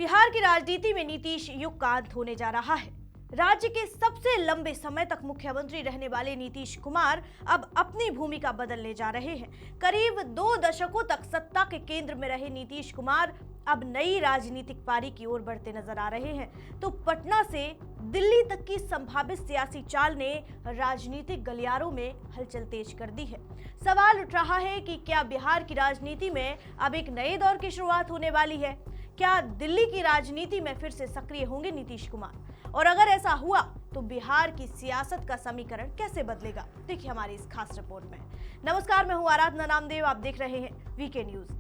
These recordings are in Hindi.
बिहार की राजनीति में नीतीश युग का अंत होने जा रहा है। राज्य के सबसे लंबे समय तक मुख्यमंत्री रहने वाले नीतीश कुमार अब अपनी भूमिका बदलने जा रहे हैं। करीब 2 दशकों तक सत्ता के केंद्र में रहे नीतीश कुमार अब नई राजनीतिक पारी की ओर बढ़ते नजर आ रहे हैं। तो पटना से दिल्ली तक की संभावित सियासी चाल ने राजनीतिक गलियारों में हलचल तेज कर दी है। सवाल उठ रहा है कि क्या बिहार की राजनीति में अब एक नए दौर की शुरुआत होने वाली है? क्या दिल्ली की राजनीति में फिर से सक्रिय होंगे नीतीश कुमार? और अगर ऐसा हुआ तो बिहार की सियासत का समीकरण कैसे बदलेगा? देखिए हमारी इस खास रिपोर्ट में। नमस्कार, मैं हूं आराधना नामदेव, आप देख रहे हैं वीके न्यूज।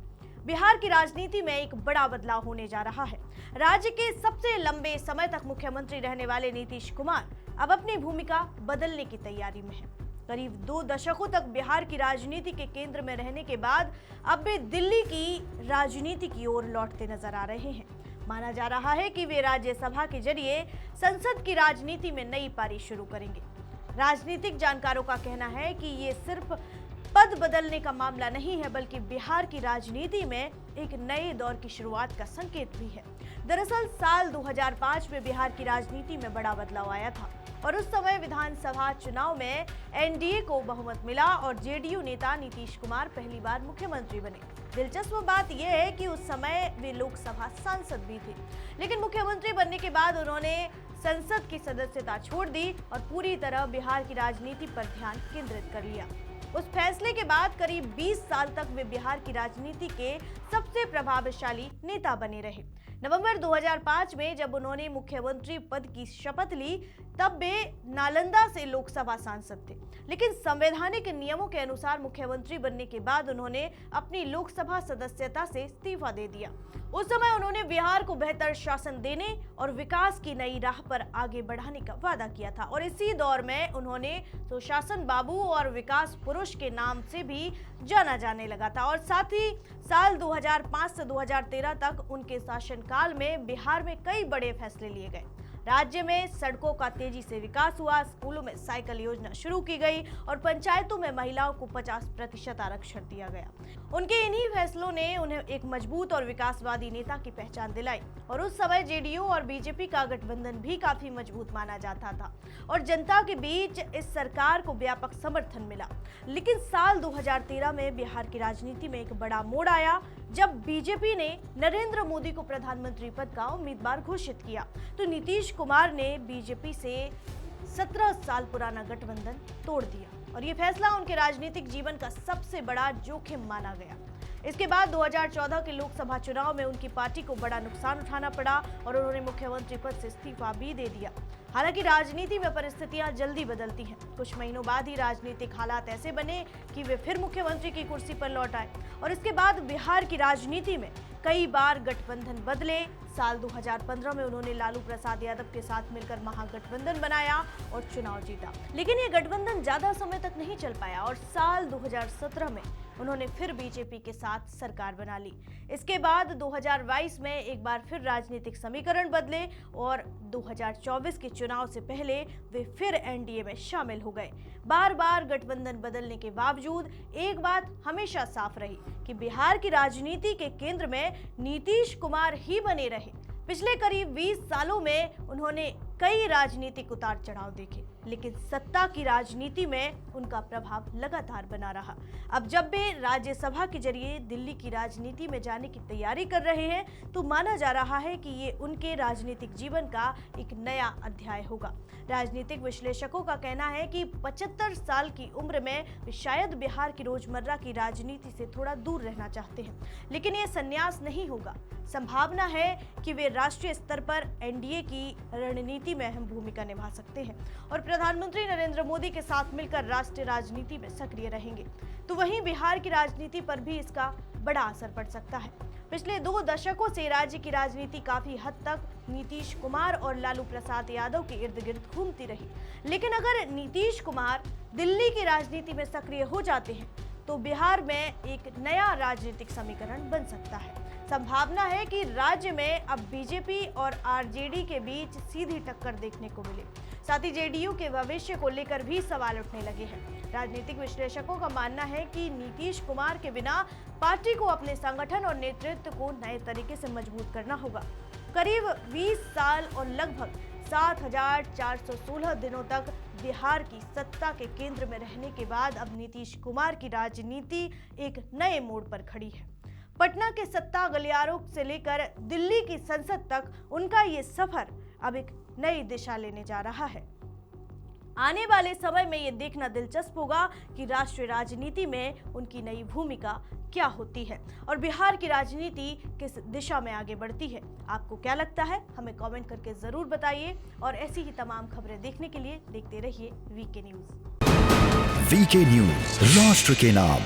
बिहार की राजनीति में एक बड़ा बदलाव होने जा रहा है। राज्य के सबसे लंबे समय तक मुख्यमंत्री रहने वाले नीतीश कुमार अब अपनी भूमिका बदलने की तैयारी में है। करीब 2 दशकों तक बिहार की राजनीति के केंद्र में रहने के बाद अब वे दिल्ली की राजनीति की ओर लौटते नजर आ रहे हैं। माना जा रहा है कि वे राज्यसभा के जरिए संसद की राजनीति में नई पारी शुरू करेंगे। राजनीतिक जानकारों का कहना है कि ये सिर्फ पद बदलने का मामला नहीं है, बल्कि बिहार की राजनीति में एक नए दौर की शुरुआत का संकेत भी है। दरअसल साल 2005 में बिहार की राजनीति में बड़ा बदलाव आया था और उस समय विधानसभा चुनाव में एनडीए को बहुमत मिला और जेडीयू नेता नीतीश कुमार पहली बार मुख्यमंत्री बने। दिलचस्प बात यह है कि उस समय वे लोकसभा सांसद भी थे, लेकिन मुख्यमंत्री बनने के बाद उन्होंने संसद की सदस्यता छोड़ दी और पूरी तरह बिहार की राजनीति पर ध्यान केंद्रित कर लिया। उस फैसले के बाद करीब 20 साल तक वे बिहार की राजनीति के सबसे प्रभावशाली नेता बने रहे। नवंबर 2005 में जब उन्होंने मुख्यमंत्री पद की शपथ ली, तब वे नालंदा से लोकसभा सांसद थे, लेकिन संवैधानिक नियमों के अनुसार मुख्यमंत्री बनने के बाद उन्होंने अपनी लोकसभा सदस्यता से इस्तीफा दे दिया। उस समय उन्होंने बिहार को बेहतर शासन देने और विकास की नई राह पर आगे बढ़ाने का वादा किया था और इसी दौर में उन्होंने सुशासन बाबू और विकास पुरुष के नाम से भी जाना जाने लगा था। और साथ ही साल 2005 से 2013 तक उनके शासनकाल में बिहार में कई बड़े फैसले लिए गए। राज्य में सड़कों का तेजी से विकास हुआ, स्कूलों में साइकिल योजना शुरू की गई और पंचायतों में महिलाओं को 50% आरक्षण दिया गया। उनके इन्हीं फैसलों ने उन्हें एक मजबूत और विकासवादी नेता की पहचान दिलाई और उस समय जेडीयू और बीजेपी का गठबंधन भी काफी मजबूत माना जाता था और जनता के बीच इस सरकार को व्यापक समर्थन मिला। लेकिन साल 2013 में बिहार की राजनीति में एक बड़ा मोड़ आया जब बीजेपी ने नरेंद्र मोदी को प्रधानमंत्री पद का उम्मीदवार घोषित किया। तो नीतीश कुमार ने बीजेपी से 17 साल पुराना गठबंधन तोड़ दिया और ये फैसला उनके राजनीतिक जीवन का सबसे बड़ा जोखिम माना गया। इसके बाद 2014 के लोकसभा चुनाव में उनकी पार्टी को बड़ा नुकसान उठाना पड़ा और उन्होंने मुख्यमंत्री पद से इस्तीफा भी दे दिया। हालांकि राजनीति में परिस्थितियां जल्दी बदलती हैं। कुछ महीनों बाद ही राजनीतिक हालात ऐसे बने कि वे फिर मुख्यमंत्री की कुर्सी पर लौट आए और इसके बाद बिहार की राजनीति में कई बार गठबंधन बदले। साल 2015 में उन्होंने लालू प्रसाद यादव के साथ मिलकर महागठबंधन बनाया और चुनाव जीता, लेकिन ये गठबंधन ज्यादा समय तक नहीं चल पाया और साल 2017 में उन्होंने फिर बीजेपी के साथ सरकार बना ली। इसके बाद 2022 में एक बार फिर राजनीतिक समीकरण बदले और 2024 के चुनाव से पहले वे फिर एनडीए में शामिल हो गए। बार बार गठबंधन बदलने के बावजूद एक बात हमेशा साफ रही कि बिहार की राजनीति के केंद्र में नीतीश कुमार ही बने रहे। पिछले करीब 20 सालों में उन्होंने कई राजनीतिक उतार चढ़ाव देखे, लेकिन सत्ता की राजनीति में उनका प्रभाव लगातार बना रहा। अब जब वे राज्यसभा के जरिए दिल्ली की राजनीति में जाने की तैयारी कर रहे हैं, तो माना जा रहा है कि ये उनके राजनीतिक जीवन का एक नया अध्याय होगा। राजनीतिक विश्लेषकों का कहना है कि 75 साल की उम्र में वे शायद बिहार की रोजमर्रा की राजनीति से थोड़ा दूर रहना चाहते हैं, लेकिन ये संन्यास नहीं होगा। संभावना है कि वे राष्ट्रीय स्तर पर एनडीए की रणनीति में अहम भूमिका निभा सकते हैं और प्रधानमंत्री नरेंद्र मोदी के साथ मिलकर राष्ट्रीय राजनीति में सक्रिय रहेंगे। तो वहीं बिहार की राजनीति पर भी इसका बड़ा असर पड़ सकता है। पिछले 2 दशकों से राज्य की राजनीति काफी हद तक नीतीश कुमार और लालू प्रसाद यादव के इर्द गिर्द घूमती रही, लेकिन अगर नीतीश कुमार दिल्ली की राजनीति में सक्रिय हो जाते हैं तो बिहार में एक नया राजनीतिक समीकरण बन सकता है। संभावना है कि राज्य में अब बीजेपी और आरजेडी के बीच सीधी टक्कर देखने को मिले। साथ ही जेडीयू के भविष्य को लेकर भी सवाल उठने लगे हैं। राजनीतिक विश्लेषकों का मानना है कि नीतीश कुमार के बिना पार्टी को अपने संगठन और नेतृत्व को नए तरीके से मजबूत करना होगा। करीब 20 साल और लगभग 7,416 दिनों तक बिहार की सत्ता के केंद्र में रहने के बाद अब नीतीश कुमार की राजनीति एक नए मोड़ पर खड़ी है। पटना के सत्ता गलियारों से लेकर दिल्ली की संसद तक उनका ये सफर अब एक नई दिशा लेने जा रहा है। आने वाले समय में ये देखना दिलचस्प होगा कि राष्ट्रीय राजनीति में उनकी नई भूमिका क्या होती है और बिहार की राजनीति किस दिशा में आगे बढ़ती है। आपको क्या लगता है, हमें कमेंट करके जरूर बताइए और ऐसी ही तमाम खबरें देखने के लिए देखते रहिए वीके न्यूज। वीके न्यूज, राष्ट्र के नाम।